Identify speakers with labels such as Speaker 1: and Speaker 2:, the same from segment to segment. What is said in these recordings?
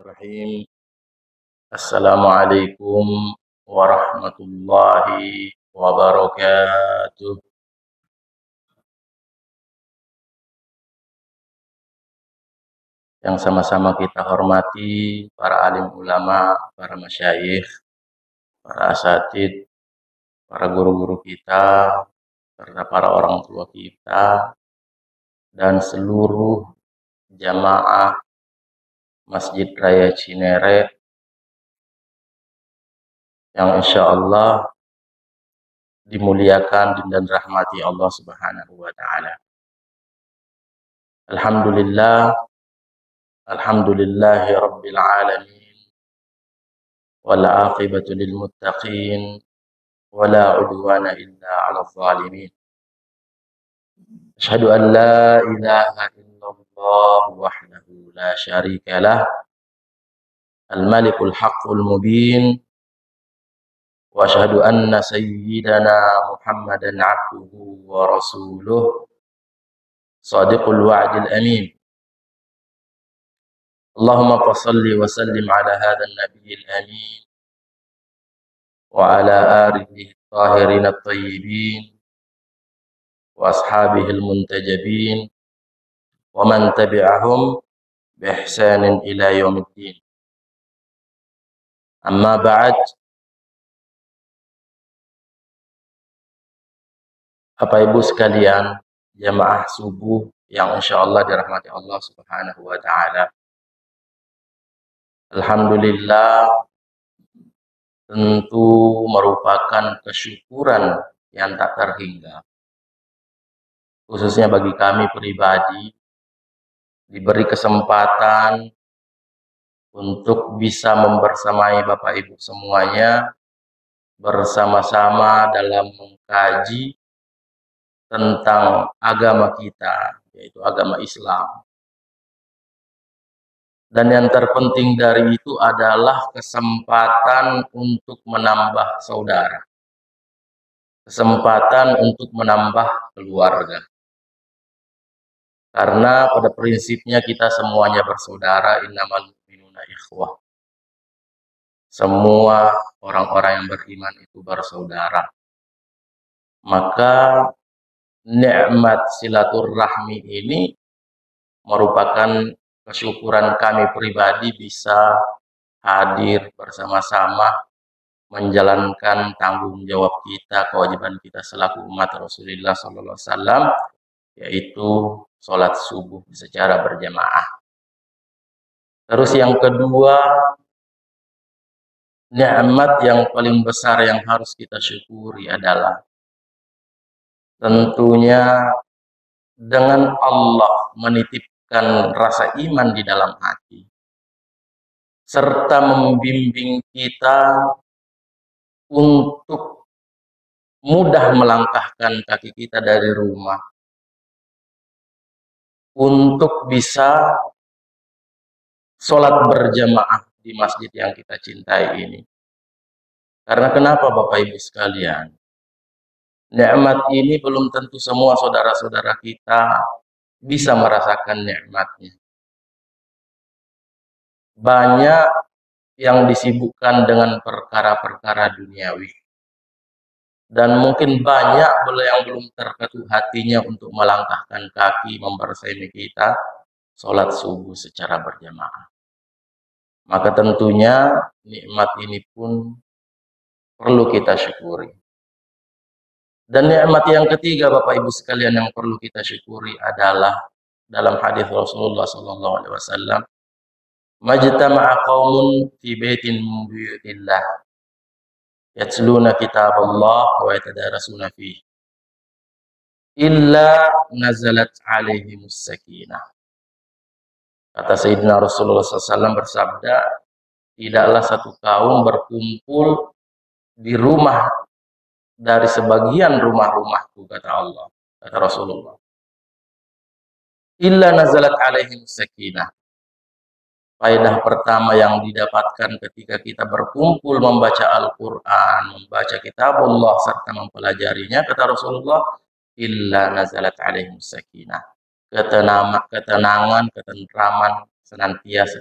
Speaker 1: Bismillahirrahmanirrahim. Assalamualaikum warahmatullahi wabarakatuh. Yang sama-sama kita hormati para alim ulama, para masyayikh, para asatid, para guru-guru kita, serta para orang tua kita, dan seluruh jamaah Masjid Raya Cinere yang insya Allah dimuliakan dan rahmati Allah Subhanahu wa Ta'ala. Alhamdulillahi Rabbil Alamin, wal aqibatu lil muttaqin, wala udwana illa 'alal zalimin. Asyhadu an la ilaha illallah wahdahu la syarika lah, al-malikul haqqul mubin, wa asyhadu anna sayyidana Muhammadan 'abduhu wa rasuluh, shadiqul wa'dil amin. Allahumma salli wa sallim ala hadzal nabiyil amin wa ala alihi tahirin at-tayyibin wa ashabihil muntajabin wa man tabi'ahum bi ihsanin ila yaumiddin. Amma ba'd. Bapak Ibu sekalian, jamaah subuh yang insyaallah dirahmati Allah Subhanahu wa Ta'ala. Alhamdulillah, tentu merupakan kesyukuran yang tak terhingga, khususnya bagi kami pribadi, diberi kesempatan untuk bisa membersamai Bapak Ibu semuanya bersama-sama dalam mengkaji tentang agama kita, yaitu agama Islam. Dan yang terpenting dari itu adalah kesempatan untuk menambah saudara, kesempatan untuk menambah keluarga. Karena pada prinsipnya kita semuanya bersaudara, innamal mu'minuna ikhwah. Semua orang-orang yang beriman itu bersaudara. Maka nikmat silaturahmi ini merupakan kesyukuran kami pribadi bisa hadir bersama-sama menjalankan tanggung jawab kita, kewajiban kita selaku umat Rasulullah SAW, yaitu sholat subuh secara berjamaah. Terus yang kedua, nikmat yang paling besar yang harus kita syukuri adalah tentunya dengan Allah menitipkan rasa iman di dalam hati, serta membimbing kita untuk mudah melangkahkan kaki kita dari rumah untuk bisa sholat berjamaah di masjid yang kita cintai ini. Karena kenapa Bapak Ibu sekalian? Nikmat ini belum tentu semua saudara-saudara kita bisa merasakan nikmatnya. Banyak yang disibukkan dengan perkara-perkara duniawi. Dan mungkin banyak yang belum terketuk hatinya untuk melangkahkan kaki membersemi kita sholat subuh secara berjamaah. Maka tentunya nikmat ini pun perlu kita syukuri. Dan nikmat yang ketiga Bapak Ibu sekalian yang perlu kita syukuri adalah dalam hadis Rasulullah SAW, majtama'a qaumun fi baitin min buyutillah yatluna kitaballah wa yatadarasuna fihi illa nazalat alaihimus sakinah. Kata Sayyidina Rasulullah SAW bersabda, tidaklah satu kaum berkumpul di rumah dari sebagian rumah-rumahku, kata Allah, kata Rasulullah, illa nazalat alaihim sakinah. Faedah pertama yang didapatkan ketika kita berkumpul membaca Al-Quran, membaca kitabullah serta mempelajarinya, kata Rasulullah, illa nazalat alaihim sakinah. Ketenangan, ketentraman senantiasa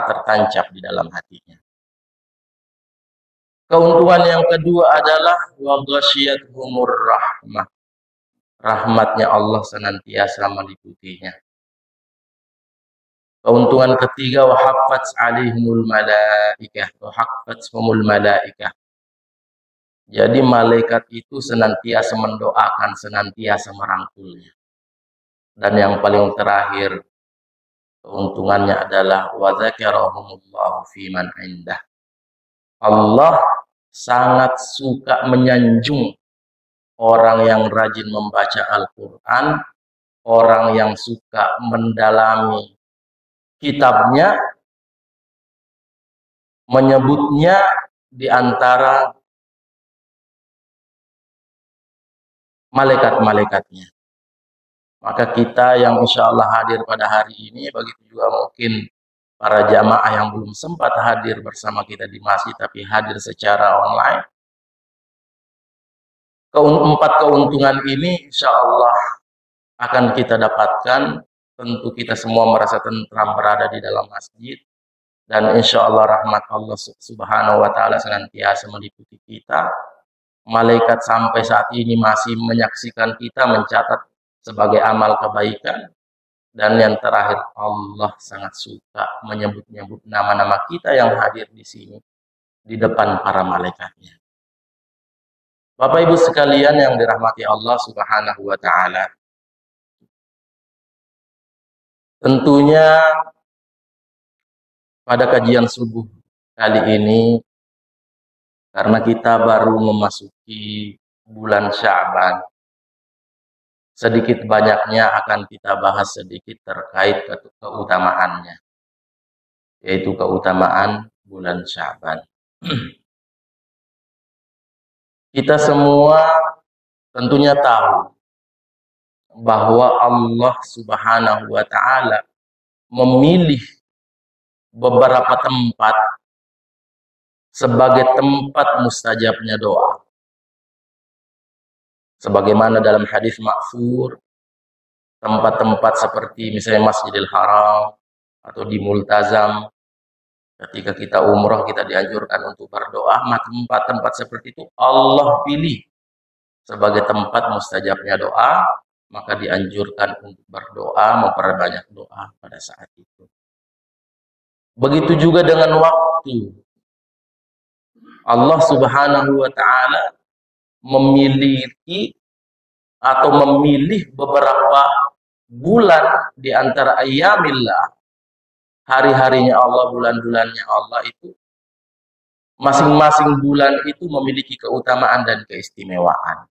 Speaker 1: tertancap di dalam hatinya. Keuntungan yang kedua adalah wa ghasyiyatuhumur rahmah. Rahmatnya Allah senantiasa meliputinya. Keuntungan ketiga wa haffat alaihimul malaikah, wa haffathumul malaikah. Jadi malaikat itu senantiasa mendoakan, senantiasa merangkulnya. Dan yang paling terakhir keuntungannya adalah wa dzakarahumullahu fi man indah. Allah sangat suka menyanjung orang yang rajin membaca Al-Quran, orang yang suka mendalami kitabnya, menyebutnya di antara malaikat-malaikatnya. Maka kita yang insya Allah hadir pada hari ini, begitu juga mungkin para jamaah yang belum sempat hadir bersama kita di masjid, tapi hadir secara online. Empat keuntungan ini insya Allah akan kita dapatkan. Tentu kita semua merasa tentram berada di dalam masjid. Dan insya Allah rahmat Allah subhanahu wa ta'ala senantiasa meliputi kita. Malaikat sampai saat ini masih menyaksikan kita, mencatat sebagai amal kebaikan. Dan yang terakhir, Allah sangat suka menyebut-nyebut nama-nama kita yang hadir di sini di depan para malaikatnya. Bapak Ibu sekalian yang dirahmati Allah subhanahu wa ta'ala, tentunya pada kajian subuh kali ini, karena kita baru memasuki bulan Sya'ban, sedikit banyaknya akan kita bahas sedikit terkait keutamaannya, yaitu keutamaan bulan Sya'ban. Kita semua tentunya tahu bahwa Allah subhanahu wa ta'ala memilih beberapa tempat sebagai tempat mustajabnya doa. Sebagaimana dalam hadis ma'thur, tempat-tempat seperti misalnya Masjidil Haram atau di Multazam, ketika kita umroh kita dianjurkan untuk berdoa, tempat-tempat seperti itu Allah pilih sebagai tempat mustajabnya doa, maka dianjurkan untuk berdoa, memperbanyak doa pada saat itu. Begitu juga dengan waktu. Allah subhanahu wa ta'ala memiliki atau memilih beberapa bulan di antara ayyamillah, hari-harinya Allah, bulan-bulannya Allah itu, masing-masing bulan itu memiliki keutamaan dan keistimewaan.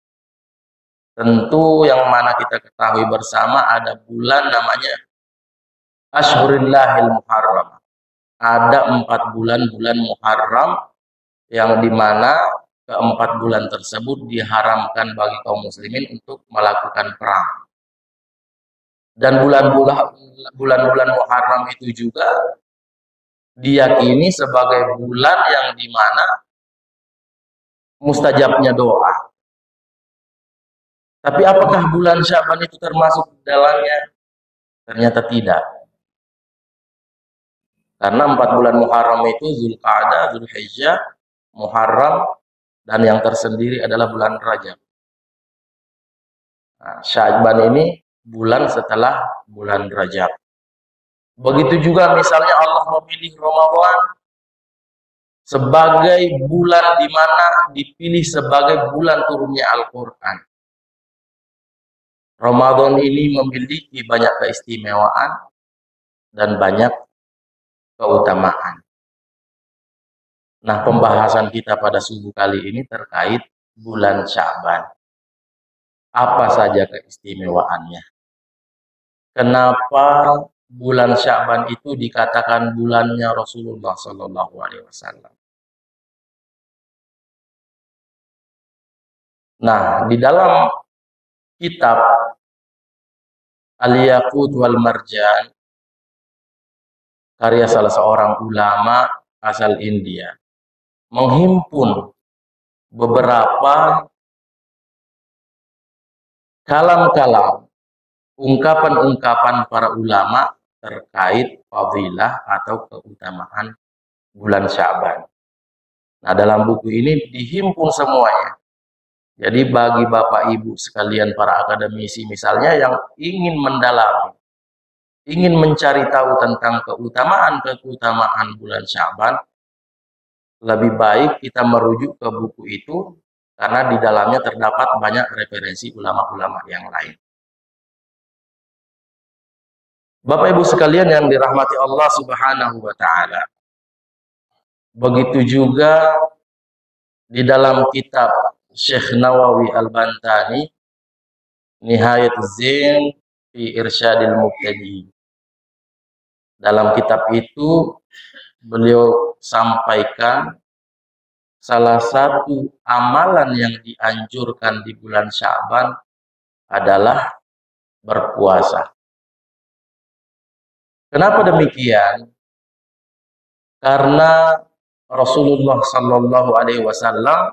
Speaker 1: Tentu yang mana kita ketahui bersama ada bulan namanya Ashhurillahil Muharram. Ada 4 bulan Muharram yang dimana keempat bulan tersebut diharamkan bagi kaum muslimin untuk melakukan perang. Dan bulan-bulan Muharram itu juga diyakini sebagai bulan yang dimana mustajabnya doa. Tapi apakah bulan Sya'ban itu termasuk dalamnya? Ternyata tidak. Karena 4 bulan Muharram itu Zulqa'dah, Zulhijjah, Muharram, dan yang tersendiri adalah bulan Rajab. Nah, Sya'ban ini bulan setelah bulan Rajab. Begitu juga misalnya Allah memilih Ramadan sebagai bulan di mana dipilih sebagai bulan turunnya Al-Quran. Ramadan ini memiliki banyak keistimewaan dan banyak keutamaan. Nah, pembahasan kita pada subuh kali ini terkait bulan Sya'ban. Apa saja keistimewaannya? Kenapa bulan Sya'ban itu dikatakan bulannya Rasulullah Sallallahu Alaihi Wasallam? Nah, di dalam kitab Al-Yaqut wal Marjan, karya salah seorang ulama asal India, menghimpun beberapa kalam-kalam, ungkapan-ungkapan para ulama terkait fadilah atau keutamaan bulan Sya'ban. Nah, dalam buku ini dihimpun semuanya. Jadi bagi Bapak Ibu sekalian para akademisi misalnya yang ingin mendalami, ingin mencari tahu tentang keutamaan bulan Sya'ban, lebih baik kita merujuk ke buku itu karena di dalamnya terdapat banyak referensi ulama-ulama yang lain. Bapak Ibu sekalian yang dirahmati Allah Subhanahu wa taala. Begitu juga di dalam kitab Syekh Nawawi Al-Bantani Nihayatul Zain fi Irsyadil Mubtadi. Dalam kitab itu beliau sampaikan salah satu amalan yang dianjurkan di bulan Sya'ban adalah berpuasa. Kenapa demikian? Karena Rasulullah Shallallahu Alaihi Wasallam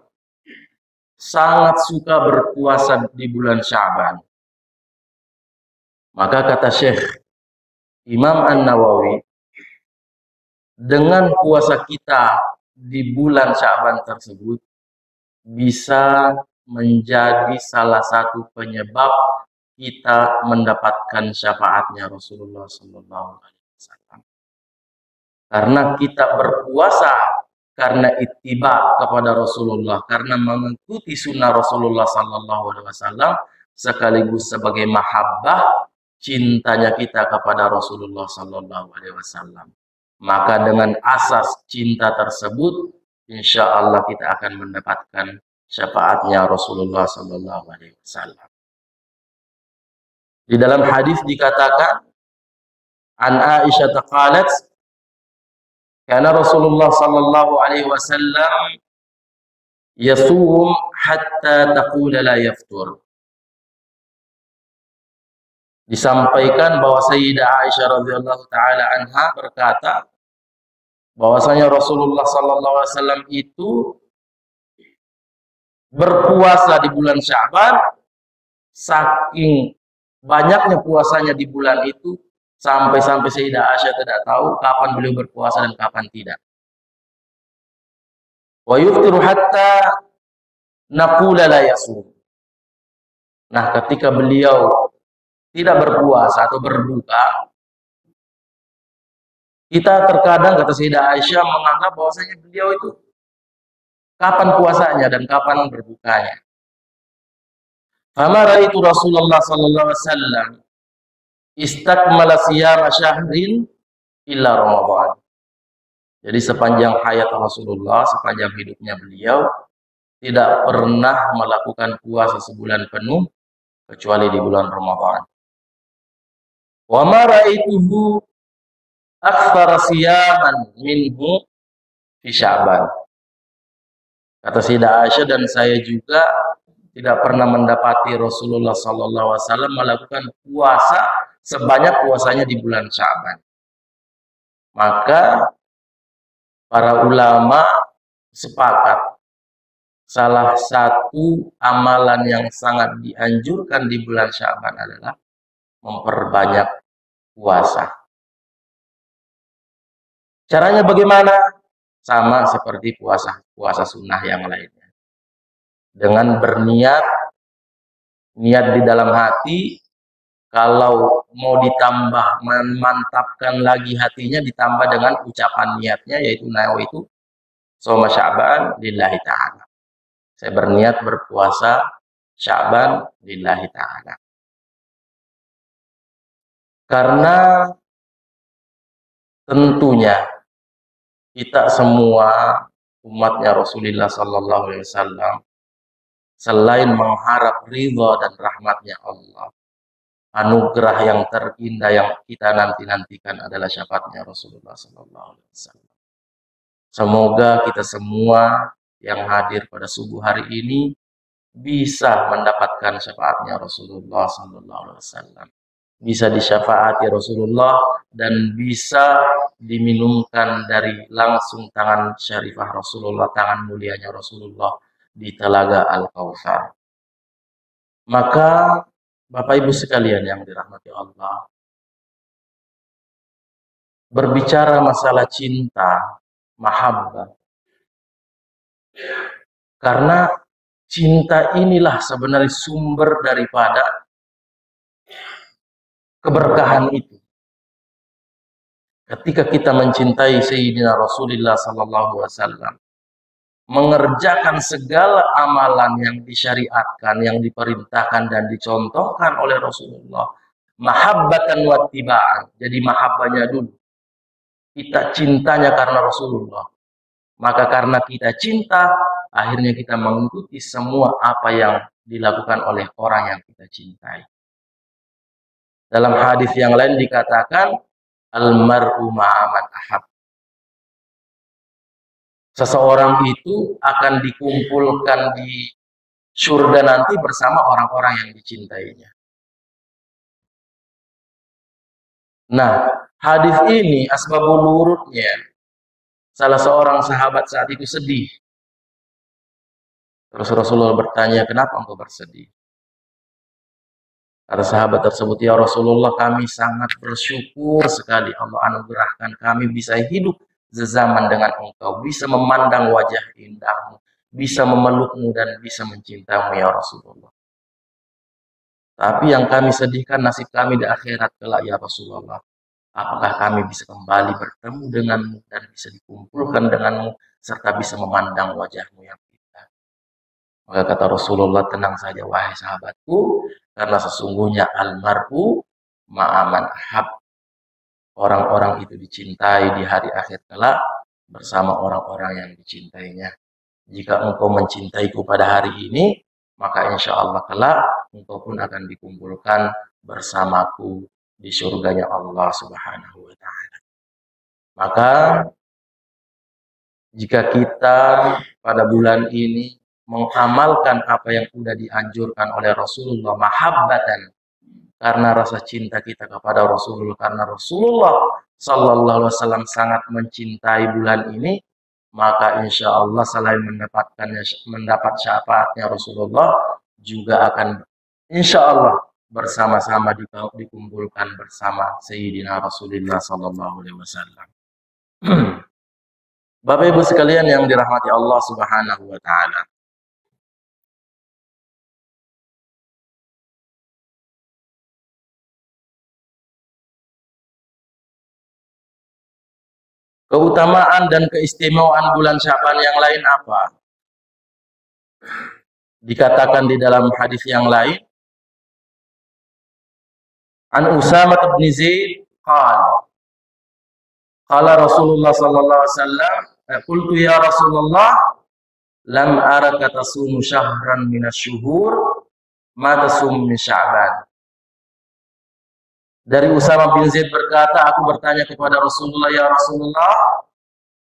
Speaker 1: sangat suka berpuasa di bulan Sya'ban. Maka kata Syekh Imam An-Nawawi, dengan puasa kita di bulan Sya'ban tersebut bisa menjadi salah satu penyebab kita mendapatkan syafaatnya Rasulullah Sallallahu Alaihi Wasallam. Karena kita berpuasa karena ittiba kepada Rasulullah, karena mengikuti sunnah Rasulullah Sallallahu Alaihi Wasallam, sekaligus sebagai mahabbah cintanya kita kepada Rasulullah Sallallahu Alaihi Wasallam. Maka dengan asas cinta tersebut, insya Allah kita akan mendapatkan syafaatnya Rasulullah Sallallahu Alaihi Wasallam. Di dalam hadis dikatakan, an Aisyah qalat, karena Rasulullah Sallallahu Alaihi Wasallam yasum hatta taqula la yaftur. Disampaikan bahwa Sayyidah Aisyah radhiyallahu taala anha berkata bahwasanya Rasulullah Sallallahu Alaihi Wasallam itu berpuasa di bulan Sya'ban, saking banyaknya puasanya di bulan itu sampai-sampai Sayyidah Aisyah tidak tahu kapan beliau berpuasa dan kapan tidak. Wa yuftiru hatta naqula la yasum. Nah, ketika beliau tidak berpuasa atau berbuka, kita terkadang, kata Sayyidah Aisyah, menganggap bahwasanya beliau itu kapan puasanya dan kapan berbukanya. Fama ra'aitu Rasulullah sallallahu alaihi wasallam istakmala siyama syahrin illa Ramadan. Jadi sepanjang hayat Rasulullah, sepanjang hidupnya beliau tidak pernah melakukan puasa sebulan penuh kecuali di bulan Ramadan. Wa ma ra'aituhu aktsara siyaman minhu fi Sya'ban. Kata Sayyidah Aisyah, dan saya juga tidak pernah mendapati Rasulullah sallallahu alaihi wasallam melakukan puasa sebanyak puasanya di bulan Sya'ban. Maka para ulama sepakat salah satu amalan yang sangat dianjurkan di bulan Sya'ban adalah memperbanyak puasa. Caranya bagaimana? Sama seperti puasa sunnah yang lainnya. Dengan berniat, niat di dalam hati, kalau mau ditambah, memantapkan lagi hatinya, ditambah dengan ucapan niatnya, yaitu nawaitu shoma Sya'ban lillahi ta'ala. Saya berniat berpuasa Sya'ban lillahi ta'ala. Karena tentunya kita semua umatnya Rasulullah Sallallahu Alaihi Wasallam selain mengharap ridha dan rahmatnya Allah, anugerah yang terindah yang kita nanti-nantikan adalah syafaatnya Rasulullah Sallallahu Alaihi Wasallam. Semoga kita semua yang hadir pada subuh hari ini bisa mendapatkan syafaatnya Rasulullah Sallallahu Alaihi Wasallam, bisa disyafaati Rasulullah dan bisa diminumkan dari langsung tangan syarifah Rasulullah, tangan mulianya Rasulullah di telaga Al-Kautsar. Maka Bapak Ibu sekalian yang dirahmati Allah, berbicara masalah cinta, mahabbah. Karena cinta inilah sebenarnya sumber daripada keberkahan itu. Ketika kita mencintai Sayyidina Rasulullah sallallahu alaihi wasallam, mengerjakan segala amalan yang disyariatkan, yang diperintahkan dan dicontohkan oleh Rasulullah, mahabbatan wattiba'an. Jadi mahabbahnya dulu. Kita cintanya karena Rasulullah. Maka karena kita cinta, akhirnya kita mengikuti semua apa yang dilakukan oleh orang yang kita cintai. Dalam hadis yang lain dikatakan, almar'u ma'aman ahab. Seseorang itu akan dikumpulkan di surga nanti bersama orang-orang yang dicintainya. Nah, hadis ini asbabul wurudnya, salah seorang sahabat saat itu sedih. Terus Rasulullah bertanya, kenapa engkau bersedih? Kata sahabat tersebut, ya Rasulullah, kami sangat bersyukur sekali Allah anugerahkan kami bisa hidup sezaman dengan engkau, bisa memandang wajah indahmu, bisa memelukmu dan bisa mencintaimu ya Rasulullah. Tapi yang kami sedihkan nasib kami di akhirat kelak ya Rasulullah. Apakah kami bisa kembali bertemu denganmu dan bisa dikumpulkan denganmu serta bisa memandang wajahmu yang indah. Maka kata Rasulullah, tenang saja wahai sahabatku, karena sesungguhnya almar'u ma'aman ahab. Orang-orang itu dicintai di hari akhir kelak bersama orang-orang yang dicintainya. Jika engkau mencintaiku pada hari ini, maka insya Allah kelak engkau pun akan dikumpulkan bersamaku di surganya Allah Subhanahu wa Ta'ala. Maka jika kita pada bulan ini mengamalkan apa yang sudah dianjurkan oleh Rasulullah, mahabbatan, karena rasa cinta kita kepada Rasulullah, karena Rasulullah Sallallahu Alaihi Wasallam sangat mencintai bulan ini, maka insya Allah selain mendapat syafaatnya Rasulullah, juga akan insya Allah bersama-sama dikumpulkan bersama Sayyidina Rasulullah Sallallahu Alaihi Wasallam. Bapak Ibu sekalian yang dirahmati Allah Subhanahu Wa Taala. Keutamaan dan keistimewaan bulan Sya'ban yang lain apa? Dikatakan di dalam hadis yang lain, an Usamah bin Zaid qala Rasulullah sallallahu alaihi wasallam, qultu ya Rasulullah, lam araka tasumu syahran minasyuhur ma tasum min Sya'ban. Dari Usamah bin Zaid berkata, aku bertanya kepada Rasulullah, ya Rasulullah,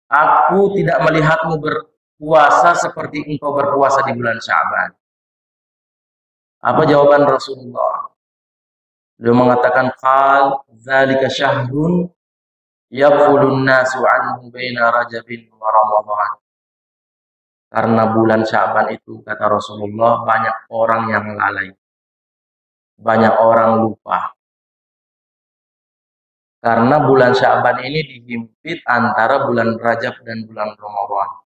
Speaker 1: aku tidak melihatmu berpuasa seperti engkau berpuasa di bulan Sya'ban. Apa jawaban Rasulullah? Beliau mengatakan, qal dzalika syahrun yaqulun nasu anhu baina Rajabin wa Ramadhan. Karena bulan Sya'ban itu, kata Rasulullah, banyak orang yang lalai. Banyak orang lupa. Karena bulan Sya'ban ini dihimpit antara bulan Rajab dan bulan Ramadan.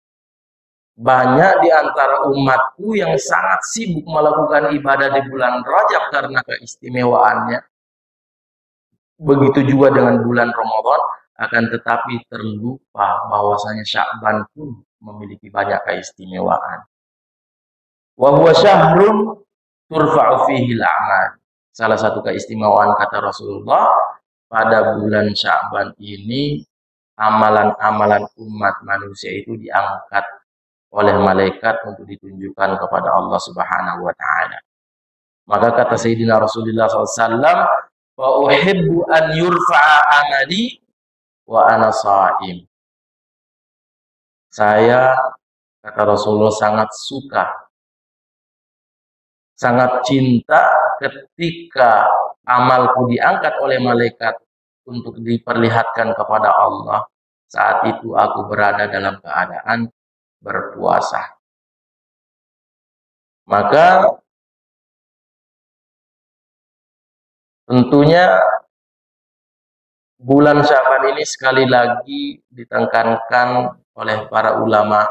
Speaker 1: Banyak di antara umatku yang sangat sibuk melakukan ibadah di bulan Rajab karena keistimewaannya. Begitu juga dengan bulan Ramadan, akan tetapi terlupa bahwasanya Sya'ban pun memiliki banyak keistimewaan. Wa huwa syahrun turfa'u fihi al-a'mal. Salah satu keistimewaan kata Rasulullah, pada bulan Sya'ban ini amalan-amalan umat manusia itu diangkat oleh malaikat untuk ditunjukkan kepada Allah Subhanahu wa Ta'ala. Maka kata Sayyidina Rasulullah SAW, wa uhibbu an yurfa'a amali wa ana sha'im. Saya, kata Rasulullah, sangat suka, sangat cinta ketika amalku diangkat oleh malaikat untuk diperlihatkan kepada Allah. Saat itu aku berada dalam keadaan berpuasa. Maka tentunya bulan Sya'ban ini sekali lagi ditekankan oleh para ulama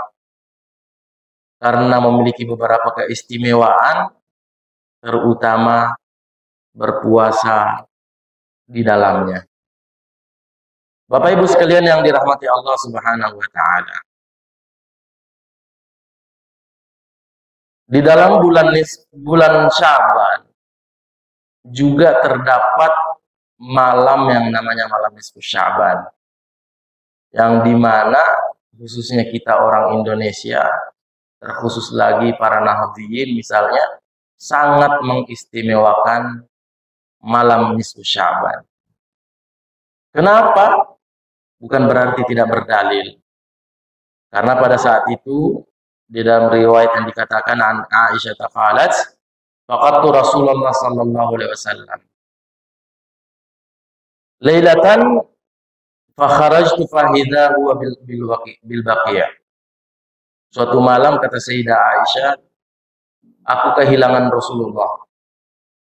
Speaker 1: karena memiliki beberapa keistimewaan, terutama berpuasa di dalamnya. Bapak Ibu sekalian yang dirahmati Allah Subhanahu wa taala. Di dalam bulan Sya'ban juga terdapat malam yang namanya malam nisfu Sya'ban, yang dimana khususnya kita orang Indonesia, terkhusus lagi para Nahdliyin misalnya, sangat mengistimewakan malam nisfu Sya'ban. Kenapa? Bukan berarti tidak berdalil. Karena pada saat itu di dalam riwayat yang dikatakan an Aisyah qalat, faqattu Rasulullah sallallahu alaihi wasallam lailatan fa kharajtu fa idza huwa bil baqiyah. Suatu malam, kata Sayyidah Aisyah, aku kehilangan Rasulullah.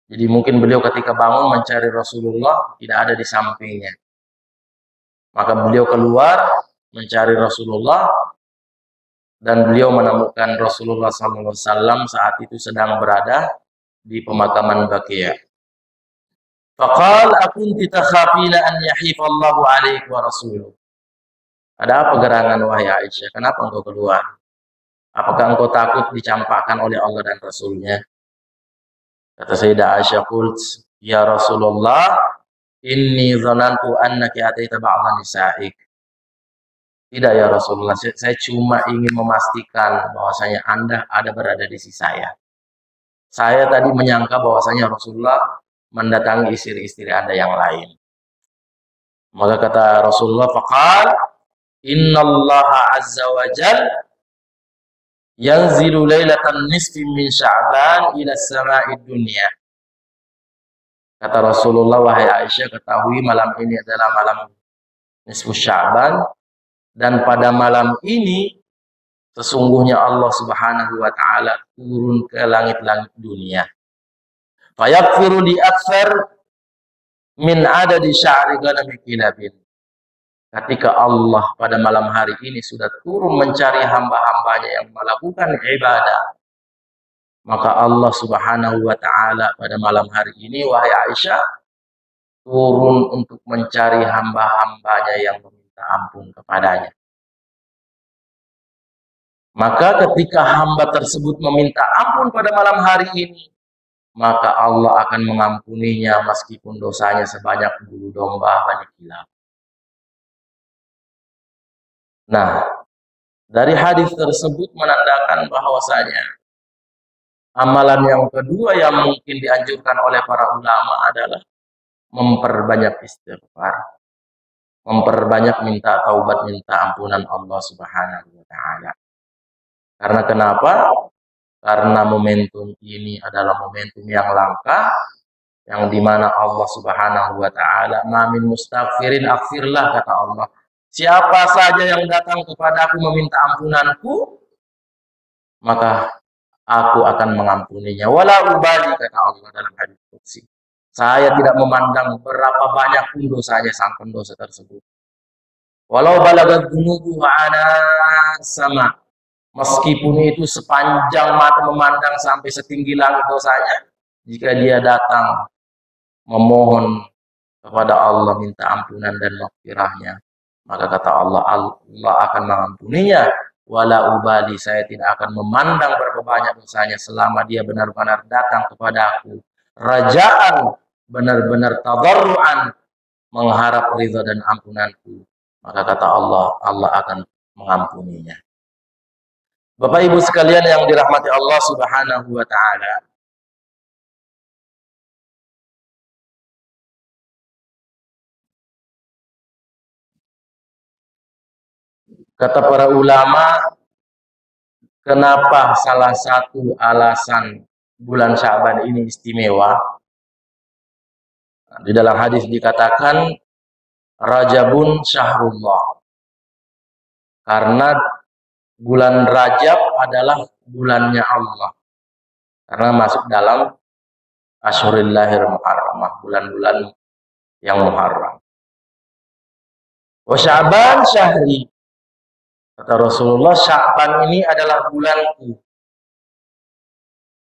Speaker 1: Jadi mungkin beliau ketika bangun mencari Rasulullah tidak ada di sampingnya. Maka beliau keluar mencari Rasulullah dan beliau menemukan Rasulullah SAW saat itu sedang berada di pemakaman Baqiyah. Faqal akunti takhafina an yahifallahu alaik wa rasuluh. Ada apa gerangan wahai Aisyah? Kenapa engkau keluar? Apakah engkau takut dicampakkan oleh Allah dan Rasulnya? Kata Sayyidah Aisyah, qult ya Rasulullah, inni dhanantu annaki ataita ba'dha nisa'ik. Tidak ya Rasulullah, saya cuma ingin memastikan bahwasanya Anda ada berada di sisi saya. Saya tadi menyangka bahwasanya Rasulullah mendatangi istri-istri Anda yang lain. Maka kata Rasulullah, faqal innallaha azza wa jalla yanzilu lailatan nisfi min Sya'ban ila sama'id dunya. Kata Rasulullah, wahai Aisyah, ketahui malam ini adalah malam nisfu Sya'ban, dan pada malam ini sesungguhnya Allah Subhanahu wa taala turun ke langit-langit dunia. Fayaghfiru li aktsar min adadi sya'ri ghanami kilabin. Ketika Allah pada malam hari ini sudah turun mencari hamba-hambanya yang melakukan ibadah, maka Allah Subhanahu wa taala pada malam hari ini, wahai Aisyah, turun untuk mencari hamba-hambanya yang meminta ampun kepadanya. Maka ketika hamba tersebut meminta ampun pada malam hari ini, maka Allah akan mengampuninya meskipun dosanya sebanyak bulu domba Bani Kilab. Nah, dari hadis tersebut menandakan bahwasanya amalan yang kedua yang mungkin dianjurkan oleh para ulama adalah memperbanyak istighfar, memperbanyak minta taubat, minta ampunan Allah Subhanahu wa taala. Karena kenapa? Karena momentum ini adalah momentum yang langka, yang dimana Allah Subhanahu wa taala, ma min mustaghfirin aghfirlah, kata Allah. Siapa saja yang datang kepadaku meminta ampunanku, maka aku akan mengampuninya. Wala ubali, kata Allah dalam hadis qudsi. Saya tidak memandang berapa banyak pun dosanya sang pendosa tersebut. Walau balagat dunubu ana sama. Meskipun itu sepanjang mata memandang sampai setinggi langit dosanya, jika dia datang memohon kepada Allah minta ampunan dan maghfirahnya, maka kata Allah, Allah akan mengampuninya. Wala ubali, saya tidak akan memandang berapa banyak dosanya selama dia benar-benar datang kepada aku. Rajaan, benar-benar tadarruan, mengharap ridha dan ampunanku. Maka kata Allah, Allah akan mengampuninya. Bapak Ibu sekalian yang dirahmati Allah Subhanahu wa taala. Kata para ulama, kenapa salah satu alasan bulan Sya'ban ini istimewa? Di dalam hadis dikatakan Rajabun Syahrullah. Karena bulan Rajab adalah bulannya Allah. Karena masuk dalam Asyhurillahil Muharramah, bulan-bulan yang Muharram. Wa Sya'ban syahri. Kata Rasulullah, Sya'ban ini adalah bulanku.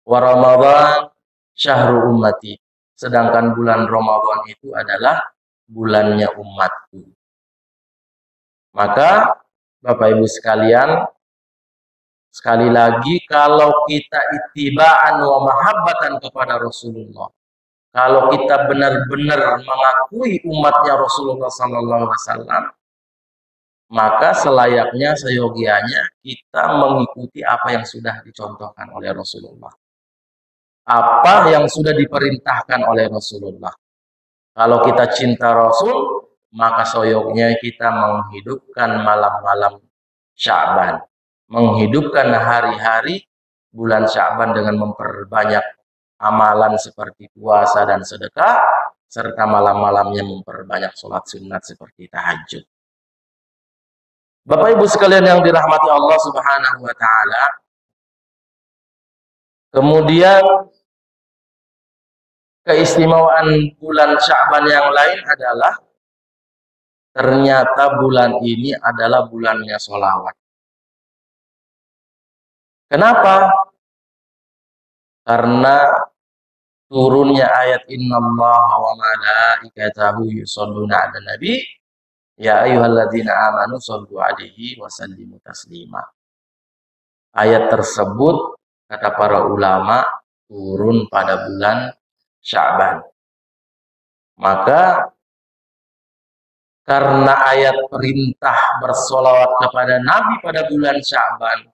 Speaker 1: Wa Ramadan syahru ummati. Sedangkan bulan Ramadan itu adalah bulannya umatku. Maka Bapak Ibu sekalian, sekali lagi kalau kita ittiba'an wa mahabbatan kepada Rasulullah, kalau kita benar-benar mengakui umatnya Rasulullah SAW, maka selayaknya, seyogianya kita mengikuti apa yang sudah dicontohkan oleh Rasulullah, apa yang sudah diperintahkan oleh Rasulullah. Kalau kita cinta Rasul, maka seyogianya kita menghidupkan malam-malam Sya'ban, menghidupkan hari-hari bulan Sya'ban dengan memperbanyak amalan seperti puasa dan sedekah, serta malam-malamnya memperbanyak sholat sunat seperti tahajud. Bapak Ibu sekalian yang dirahmati Allah Subhanahu wa Ta'ala, kemudian keistimewaan bulan Sya'ban yang lain adalah ternyata bulan ini adalah bulannya sholawat. Kenapa? Karena turunnya ayat innallaha wa malaikatahu yusholluna 'alan nabi ya ayyuhalladzina amanu shollu 'alaihi wa sallimu taslima. Ayat tersebut kata para ulama turun pada bulan Sya'ban. Maka karena ayat perintah bersolawat kepada Nabi pada bulan Sya'ban,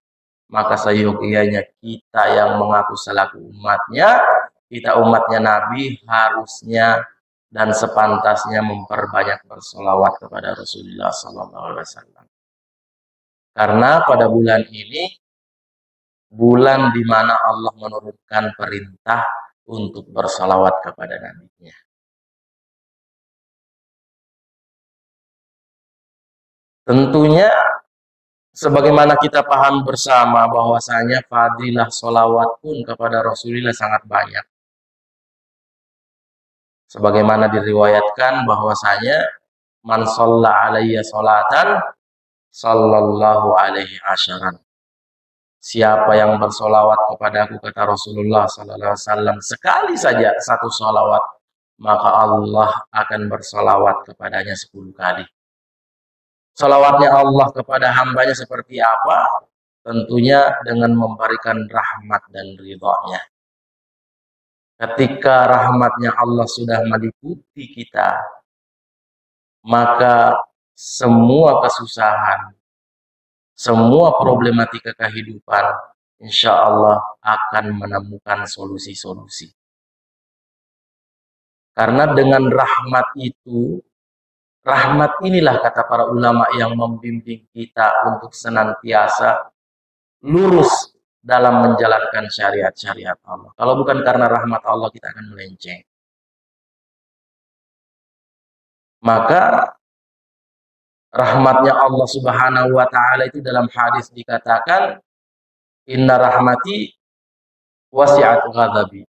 Speaker 1: maka seyogianya kita yang mengaku selaku umatnya, kita umatnya Nabi harusnya dan sepantasnya memperbanyak bersolawat kepada Rasulullah SAW. Karena pada bulan ini, bulan di mana Allah menurunkan perintah untuk bersolawat kepada Nabi-Nya. Tentunya sebagaimana kita paham bersama bahwasanya fadilah sholawat pun kepada Rasulullah sangat banyak. Sebagaimana diriwayatkan bahwasanya man shalla alayya sholatan sallallahu alaihi asyaran. Siapa yang bersolawat kepadaku, kata Rasulullah sallallahu alaihi wasallam, sekali saja satu solawat, maka Allah akan bersolawat kepadanya 10 kali. Salawatnya Allah kepada hambanya seperti apa? Tentunya dengan memberikan rahmat dan ridhonya. Ketika rahmatnya Allah sudah meliputi kita, maka semua kesusahan, semua problematika kehidupan, insya Allah akan menemukan solusi-solusi. Karena dengan rahmat itu, rahmat inilah kata para ulama yang membimbing kita untuk senantiasa lurus dalam menjalankan syariat-syariat Allah. Kalau bukan karena rahmat Allah, kita akan melenceng. Maka rahmatnya Allah Subhanahu wa Ta'ala itu dalam hadis dikatakan, inna rahmati wasi'at ghadabi.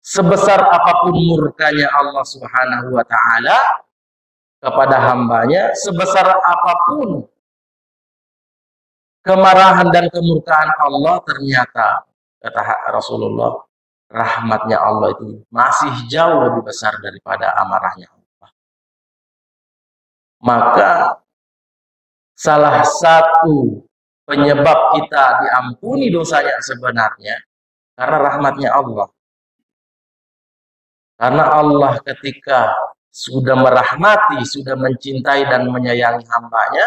Speaker 1: Sebesar apapun murkanya Allah Subhanahu wa Ta'ala kepada hambanya, sebesar apapun kemarahan dan kemurkaan Allah, ternyata kata Rasulullah, rahmatnya Allah itu masih jauh lebih besar daripada amarahnya Allah. Maka salah satu penyebab kita diampuni dosanya sebenarnya karena rahmatnya Allah. Karena Allah ketika sudah merahmati, sudah mencintai dan menyayangi hambanya,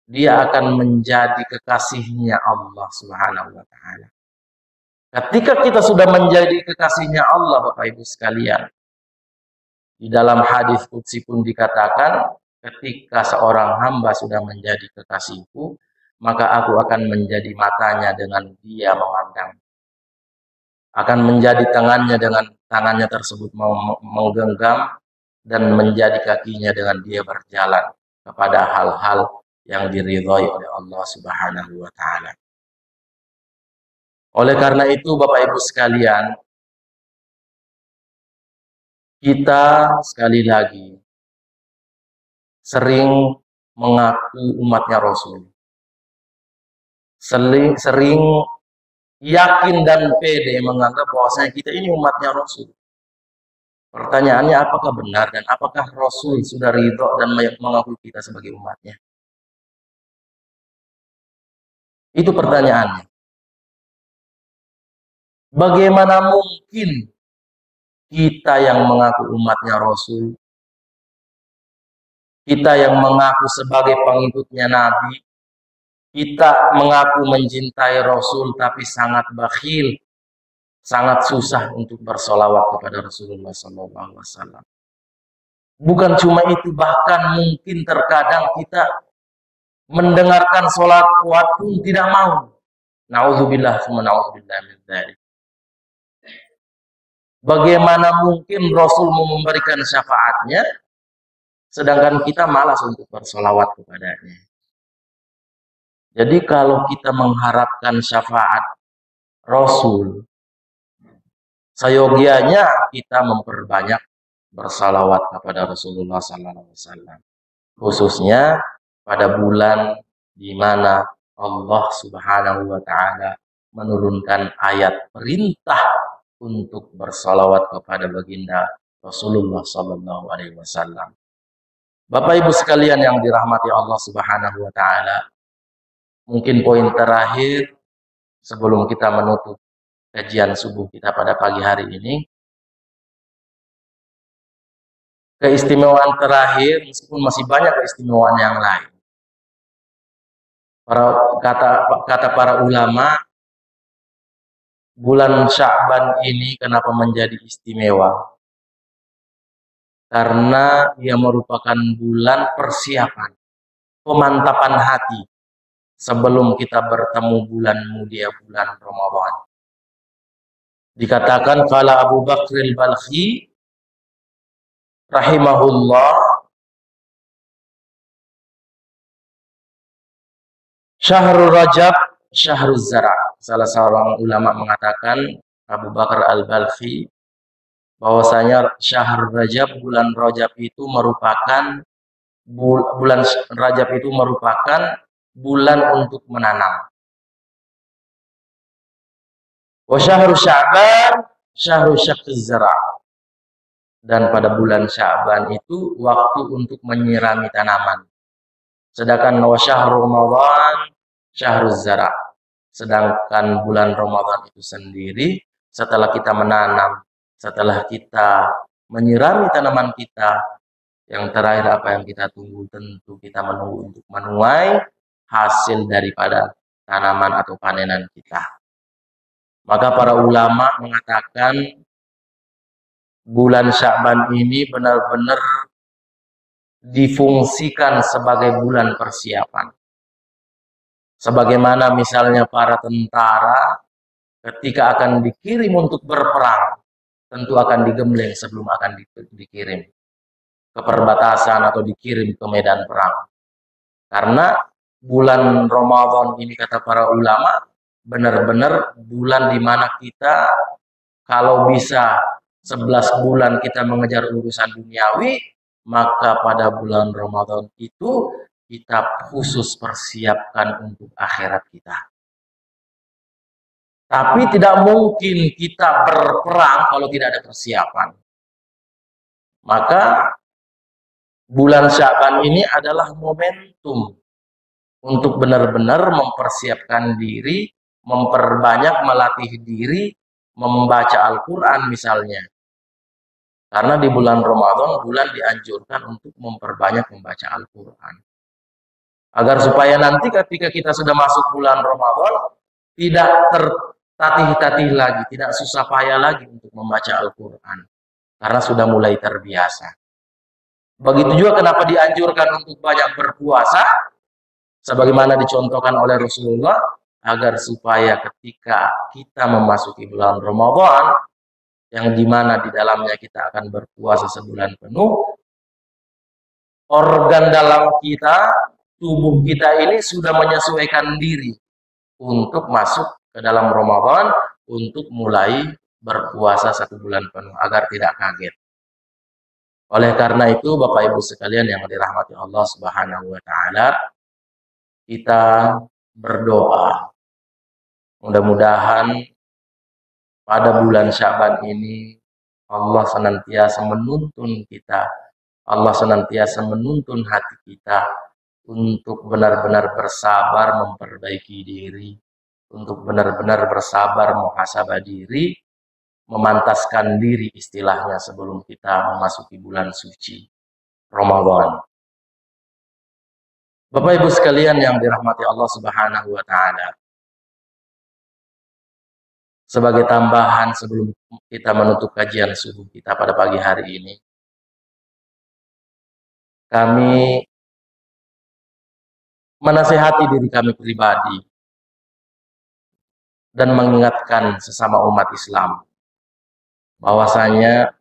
Speaker 1: dia akan menjadi kekasihnya Allah Subhanahu wa Ta'ala. Ketika kita sudah menjadi kekasihnya Allah, Bapak Ibu sekalian, di dalam hadis qudsi pun dikatakan, ketika seorang hamba sudah menjadi kekasihku, maka aku akan menjadi matanya dengan dia memandang, akan menjadi tangannya dengan tangannya tersebut menggenggam, dan menjadi kakinya dengan dia berjalan kepada hal-hal yang diridhai oleh Allah Subhanahu wa Ta'ala. Oleh karena itu, Bapak Ibu sekalian, kita sekali lagi sering mengaku umatnya Rasul. Sering yakin dan pede menganggap bahwasanya kita ini umatnya Rasul. Pertanyaannya, apakah benar dan apakah Rasul sudah ridho dan mengaku kita sebagai umatnya? Itu pertanyaannya. Bagaimana mungkin kita yang mengaku umatnya Rasul, kita yang mengaku sebagai pengikutnya Nabi, kita mengaku mencintai Rasul tapi sangat bakhil, sangat susah untuk bersolawat kepada Rasulullah SAW. Bukan cuma itu, bahkan mungkin terkadang kita mendengarkan sholat pun tidak mau. Na'udzubillah summa na'udzubillah min dzalik. Bagaimana mungkin Rasul mau memberikan syafaatnya, sedangkan kita malas untuk bersolawat kepadanya. Jadi kalau kita mengharapkan syafaat Rasul, seyogianya kita memperbanyak bersalawat kepada Rasulullah SAW. Khususnya pada bulan di mana Allah Subhanahu wa Ta'ala menurunkan ayat perintah untuk bersalawat kepada baginda Rasulullah SAW. Bapak Ibu sekalian yang dirahmati Allah Subhanahu wa Ta'ala, mungkin poin terakhir sebelum kita menutup kajian subuh kita pada pagi hari ini, keistimewaan terakhir, meskipun masih banyak keistimewaan yang lain. Kata para ulama, bulan Sya'ban ini kenapa menjadi istimewa? Karena ia merupakan bulan persiapan, pemantapan hati sebelum kita bertemu bulan mulia, bulan Ramadan. Dikatakan qala Abu Bakr al-Balkhi rahimahullah, Syahrul Rajab Syahrul Zara. Salah seorang ulama mengatakan, Abu Bakar al-Balkhi, bahwasanya Syahrul Rajab, bulan Rajab itu merupakan bulan untuk menanam. Wa syahrul Sya'ban syahrul syaqquz zara. Dan pada bulan Sya'ban itu waktu untuk menyirami tanaman. Sedangkan wa syahrul Ramadan syahruz zara. Sedangkan bulan Ramadan itu sendiri setelah kita menanam, setelah kita menyirami tanaman kita, yang terakhir apa yang kita tunggu? Tentu kita menunggu untuk menuai hasil daripada tanaman atau panenan kita. Maka para ulama mengatakan bulan Sya'ban ini benar-benar difungsikan sebagai bulan persiapan. Sebagaimana misalnya para tentara ketika akan dikirim untuk berperang, tentu akan digembleng sebelum akan dikirim ke perbatasan atau dikirim ke medan perang. Karena bulan Ramadan ini, kata para ulama, benar-benar bulan di mana kita kalau bisa 11 bulan kita mengejar urusan duniawi, maka pada bulan Ramadan itu kita khusus persiapkan untuk akhirat kita. Tapi tidak mungkin kita berperang kalau tidak ada persiapan. Maka bulan Sya'ban ini adalah momentum untuk benar-benar mempersiapkan diri, memperbanyak melatih diri, membaca Al-Quran misalnya. Karena di bulan Ramadan, bulan dianjurkan untuk memperbanyak membaca Al-Quran. Agar supaya nanti ketika kita sudah masuk bulan Ramadan, tidak tertatih-tatih lagi, tidak susah payah lagi untuk membaca Al-Quran. Karena sudah mulai terbiasa. Begitu juga kenapa dianjurkan untuk banyak berpuasa, sebagaimana dicontohkan oleh Rasulullah, agar supaya ketika kita memasuki bulan Ramadan, yang dimana di dalamnya kita akan berpuasa sebulan penuh, organ dalam kita, tubuh kita ini sudah menyesuaikan diri untuk masuk ke dalam Ramadan, untuk mulai berpuasa 1 bulan penuh, agar tidak kaget. Oleh karena itu, Bapak Ibu sekalian yang dirahmati Allah Subhanahu wa taala, kita berdoa mudah-mudahan pada bulan Syaban ini Allah senantiasa menuntun kita, Allah senantiasa menuntun hati kita untuk benar-benar bersabar memperbaiki diri, untuk benar-benar bersabar muhasabah diri, memantaskan diri istilahnya sebelum kita memasuki bulan suci Ramadan. Bapak Ibu sekalian yang dirahmati Allah Subhanahu wa taala. Sebagai tambahan sebelum kita menutup kajian subuh kita pada pagi hari ini, kami menasihati diri kami pribadi dan mengingatkan sesama umat Islam bahwasanya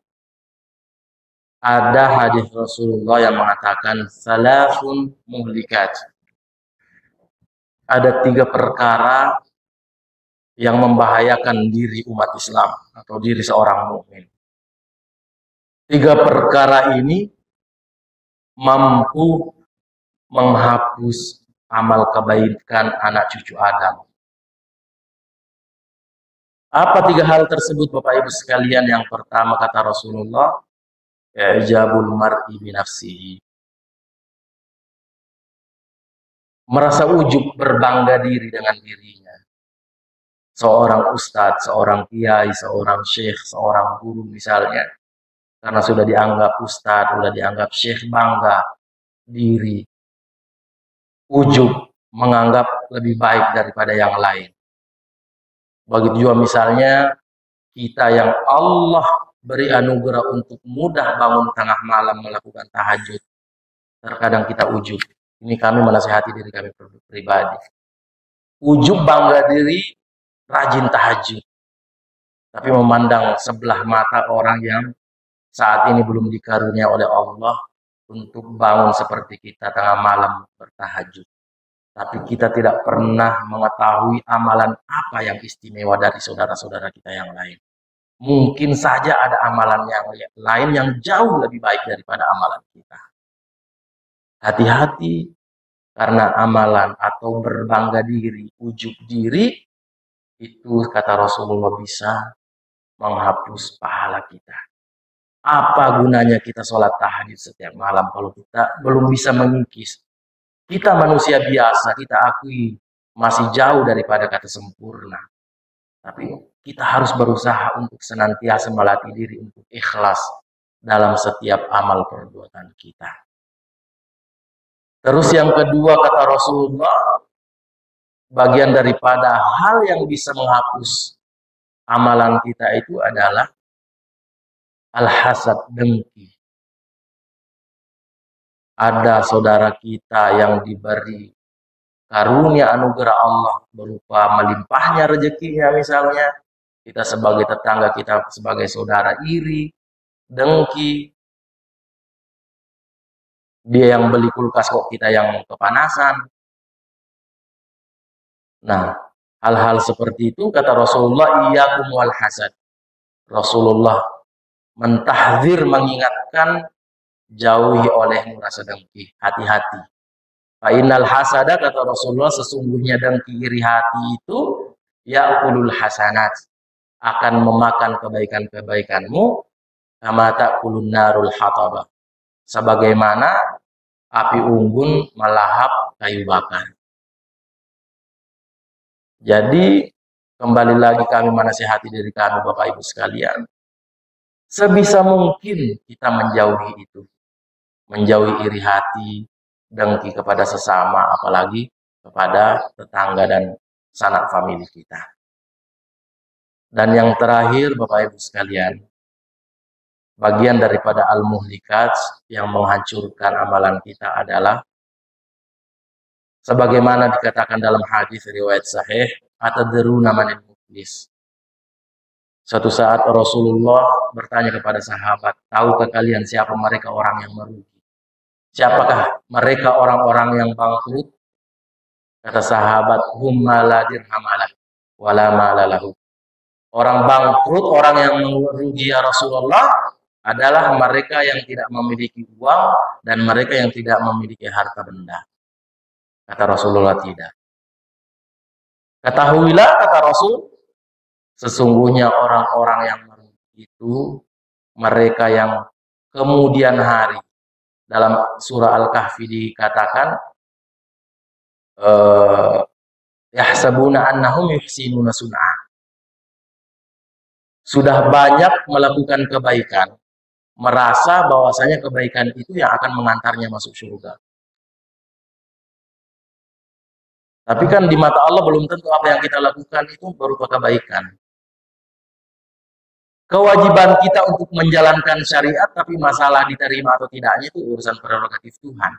Speaker 1: ada hadis Rasulullah yang mengatakan salafun muhlikat. Ada 3 perkara yang membahayakan diri umat Islam atau diri seorang mukmin. 3 perkara ini mampu menghapus amal kebaikan anak cucu Adam. Apa 3 hal tersebut Bapak Ibu sekalian? Yang pertama kata Rasulullah, i'jabul mar'i binafsihi. Merasa ujub, berbangga diri dengan dirinya. Seorang ustadz, seorang kiai, seorang syekh, seorang guru misalnya, karena sudah dianggap ustadz, sudah dianggap syekh, bangga diri, ujub, menganggap lebih baik daripada yang lain. Begitu juga misalnya kita yang Allah beri anugerah untuk mudah bangun tengah malam melakukan tahajud, terkadang kita ujub. Ini kami menasihati diri kami pribadi. Ujub, bangga diri, rajin tahajud, tapi memandang sebelah mata orang yang saat ini belum dikarunia oleh Allah untuk bangun seperti kita tengah malam bertahajud. Tapi kita tidak pernah mengetahui amalan apa yang istimewa dari saudara-saudara kita yang lain. Mungkin saja ada amalan yang lain yang jauh lebih baik daripada amalan kita. Hati-hati, karena amalan atau berbangga diri, ujub diri, itu kata Rasulullah bisa menghapus pahala kita. Apa gunanya kita sholat tahajud setiap malam kalau kita belum bisa mengikis? Kita manusia biasa, kita akui masih jauh daripada kata sempurna. Tapi kita harus berusaha untuk senantiasa melatih diri untuk ikhlas dalam setiap amal perbuatan kita. Terus yang kedua kata Rasulullah, bagian daripada hal yang bisa menghapus amalan kita itu adalah al-hasad, dengki. Ada saudara kita yang diberi karunia anugerah Allah berupa melimpahnya rezekinya misalnya, kita sebagai tetangga, kita sebagai saudara iri, dengki. Dia yang beli kulkas kok kita yang kepanasan. Nah, hal-hal seperti itu kata Rasulullah, iyyakum wal hasad. Rasulullah mentahdzir, mengingatkan, jauhi olehmu rasa dengki, hati-hati. Fa innal hasada kata Rasulullah, sesungguhnya dengki, iri hati itu ya'kulul hasanat, akan memakan kebaikan-kebaikanmu, kama ta'kulun narul hatabah, sebagaimana api unggun melahap kayu bakar. Jadi kembali lagi kami menasihati diri kami Bapak Ibu sekalian, sebisa mungkin kita menjauhi itu, menjauhi iri hati, dengki kepada sesama, apalagi kepada tetangga dan sanak famili kita. Dan yang terakhir Bapak Ibu sekalian, bagian daripada al-muhlikat yang menghancurkan amalan kita adalah sebagaimana dikatakan dalam hadis riwayat sahih, atadruna manil muflis. Suatu saat Rasulullah bertanya kepada sahabat, tahukah kalian siapa mereka orang yang merugi? Siapakah mereka orang-orang yang bangkrut? Kata sahabat, hum la dirhamalah wala malalahu. Orang bangkrut, orang yang merugi ya Rasulullah, adalah mereka yang tidak memiliki uang dan mereka yang tidak memiliki harta benda. Kata Rasulullah tidak. Ketahuilah, kata Rasul, sesungguhnya orang-orang yang merugi itu mereka yang kemudian hari. Dalam surah Al-Kahfi dikatakan, yahsabuna annahum yuhsinuna sun'a. Sudah banyak melakukan kebaikan, merasa bahwasanya kebaikan itu yang akan mengantarnya masuk surga. Tapi kan di mata Allah belum tentu apa yang kita lakukan itu berupa kebaikan. Kewajiban kita untuk menjalankan syariat, tapi masalah diterima atau tidaknya itu urusan prerogatif Tuhan.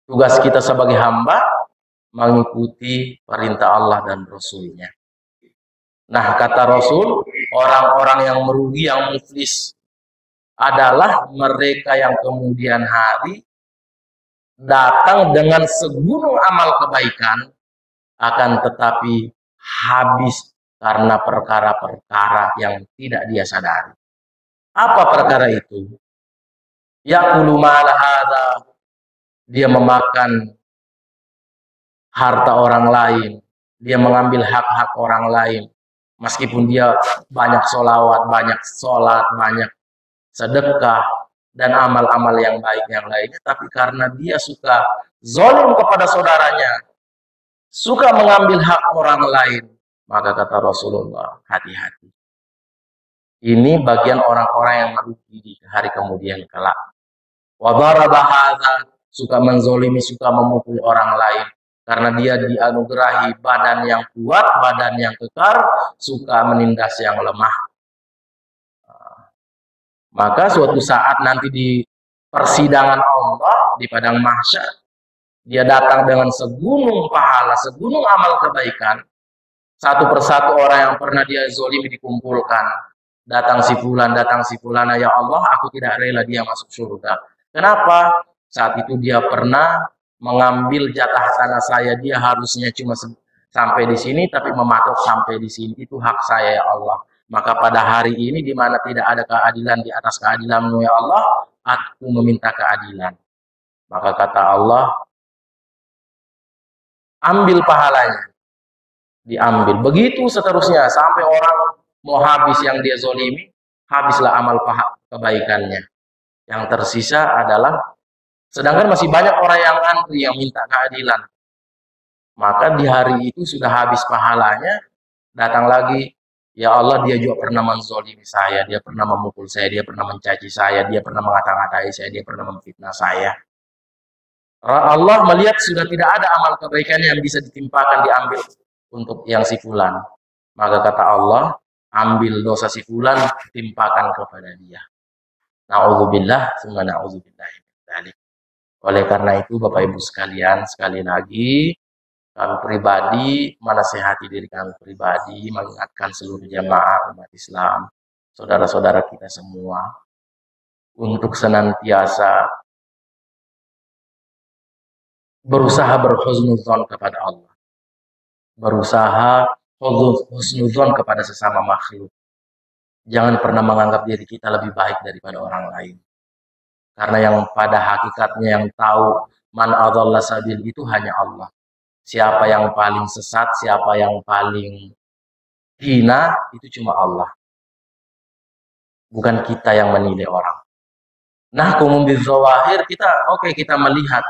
Speaker 1: Tugas kita sebagai hamba mengikuti perintah Allah dan Rasul-Nya. Nah, kata Rasul, orang-orang yang merugi, yang muflis adalah mereka yang kemudian hari datang dengan segunung amal kebaikan, akan tetapi habis karena perkara-perkara yang tidak dia sadari. Apa perkara itu? Yaqulu mala hadza, dia memakan harta orang lain, dia mengambil hak-hak orang lain, meskipun dia banyak sholawat, banyak sholat, banyak sedekah, dan amal-amal yang baik yang lainnya, tapi karena dia suka zalim kepada saudaranya, suka mengambil hak orang lain, maka kata Rasulullah, hati-hati. Ini bagian orang-orang yang merugi di hari kemudian kelak. Wa daraba hadza, suka menzolimi, suka memukul orang lain. Karena dia dianugerahi badan yang kuat, badan yang kekar, suka menindas yang lemah. Maka suatu saat nanti di persidangan Allah, di padang mahsyar, dia datang dengan segunung pahala, segunung amal kebaikan. Satu persatu orang yang pernah dia zolimi dikumpulkan. Datang si fulan, ya Allah, aku tidak rela dia masuk surga. Kenapa? Saat itu dia pernah mengambil jatah tanah saya, dia harusnya cuma sampai di sini, tapi mematok sampai di sini. Itu hak saya, ya Allah. Maka pada hari ini, di mana tidak ada keadilan di atas keadilan-Mu, ya Allah, aku meminta keadilan. Maka kata Allah, ambil pahalanya. Diambil. Begitu seterusnya, sampai orang mau habis yang dia zolimi, habislah amal kebaikannya. Yang tersisa adalah, sedangkan masih banyak orang yang antri yang minta keadilan. Maka di hari itu sudah habis pahalanya, datang lagi, ya Allah, dia juga pernah menzolimi saya, dia pernah memukul saya, dia pernah mencaci saya, dia pernah mengata-ngatai saya, dia pernah memfitnah saya. Allah melihat sudah tidak ada amal kebaikan yang bisa ditimpakan, diambil untuk yang si fulan. Maka kata Allah, ambil dosa si fulan, timpakan kepada dia. Na'udzubillah, summa na'udzubillah. Oleh karena itu, Bapak Ibu sekalian, sekali lagi, kami pribadi menasihati diri kami pribadi, mengingatkan seluruh jamaah umat Islam, saudara-saudara kita semua, untuk senantiasa berusaha berhusnuzon kepada Allah, berusaha husnuzon kepada sesama makhluk. Jangan pernah menganggap diri kita lebih baik daripada orang lain. Karena yang pada hakikatnya yang tahu man adalla sabil itu hanya Allah. Siapa yang paling sesat, siapa yang paling hina, itu cuma Allah. Bukan kita yang menilai orang. Nah, kumumbil zawahir, kita kita melihat.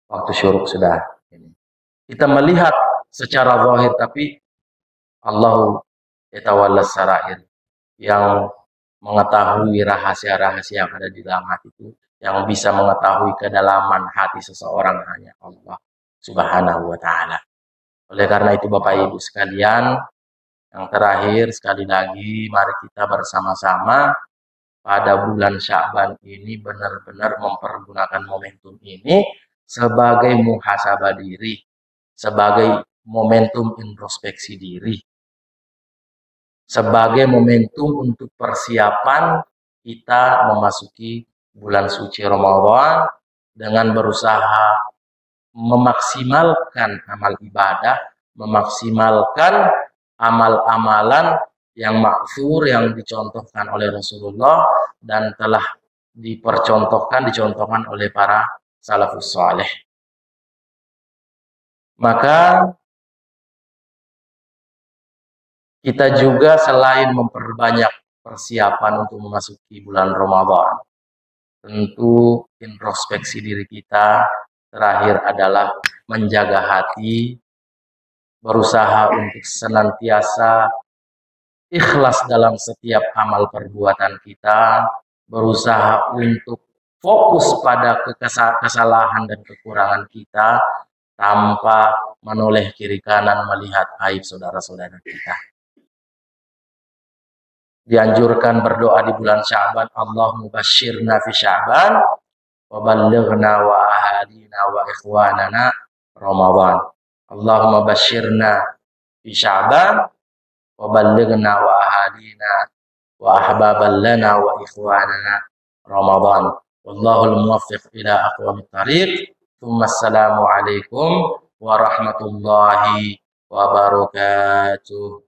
Speaker 1: Waktu syuruk sudah. Kita melihat secara zahir, tapi Allah yatawallas sarair, yang mengetahui rahasia-rahasia yang ada di dalam hati itu, yang bisa mengetahui kedalaman hati seseorang hanya Allah Subhanahu wa ta'ala. Oleh karena itu, Bapak Ibu sekalian, yang terakhir sekali lagi, mari kita bersama-sama pada bulan Sya'ban ini benar-benar mempergunakan momentum ini sebagai muhasabah diri, sebagai momentum introspeksi diri, sebagai momentum untuk persiapan kita memasuki bulan suci Ramadan dengan berusaha memaksimalkan amal ibadah, memaksimalkan amal-amalan yang ma'thur, yang dicontohkan oleh Rasulullah dan telah dicontohkan oleh para salafus saleh. Maka kita juga selain memperbanyak persiapan untuk memasuki bulan Ramadan, tentu introspeksi diri kita terakhir adalah menjaga hati, berusaha untuk senantiasa ikhlas dalam setiap amal perbuatan kita, berusaha untuk fokus pada kesalahan dan kekurangan kita tanpa menoleh kiri kanan melihat aib saudara-saudara kita. Dianjurkan berdoa di bulan Sya'ban, Allahumma basyirna fi Sya'ban wa ballighna wa ahadina wa ikhwanana Ramadan. Allahumma basyirna fi Sya'ban wa ballighna wa ahadina wa ahbaban lana wa ikhwanana Ramadan. Wallahul muwaffiq ila aqwamit thariq. Assalamu alaikum warahmatullahi wabarakatuh.